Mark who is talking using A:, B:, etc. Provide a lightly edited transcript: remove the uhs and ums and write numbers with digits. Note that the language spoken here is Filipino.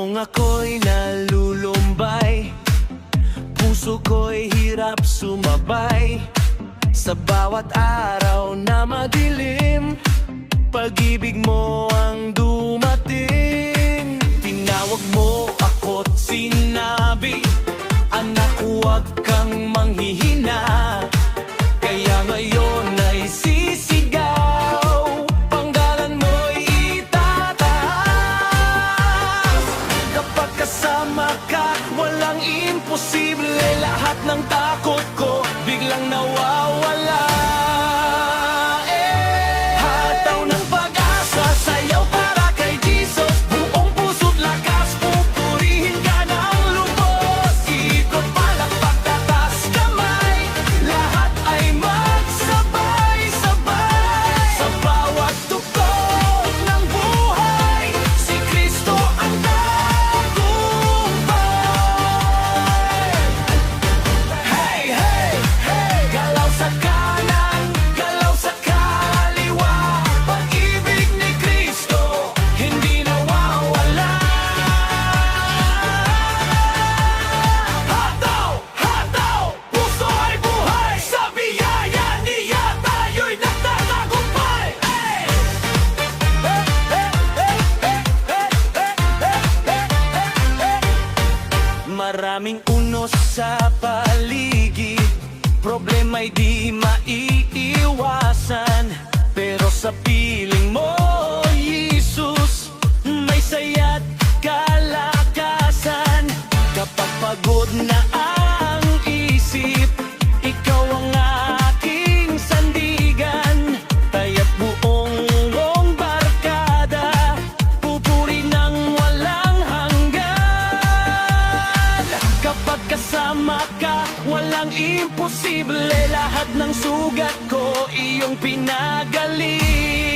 A: Ngayong ako'y nalulumbay, puso ko'y hirap sumabay. Sa bawat araw na madilim, pag-ibig mo ang dumating. Tinawag mo ako't sinabi, anak, huwag kang manghihina. Kaya ngayon ay sisigaw, panggalan mo'y itataas. Kapag kasama ka, walang imposible. Lahat ng takot ko biglang nawawala. Hataw ng pag-asa, sayaw para kay Jesus. Buong puso't lakas, pupurihin ka ng lubos. Ikot, palakpak, tatas kamay, lahat ay magsabay-sabay. Sa bawat tuktok ng buhay, si Kristo ang tagumpay. Hey, hey, hey! Galaw sa kanan, galaw sa kaliwa. Pag-ibig ni Kristo, hindi nawawala. Hataw, hataw, puso ay buhay. Sa biyaya niya tayo'y nagtatagumpay. Hey! Maraming unos sa paligid, problema'y di maiiwasan. Pero sa piling mo, Jesus, may saya't kalakasan. Kapag pagod na ang isip, ikaw ang aking sandigan. Kaya't buong barkada, pupuri ng walang hanggan. Kapag kasama ka, walang imposible. Lahat ng sugat ko iyong pinagaling.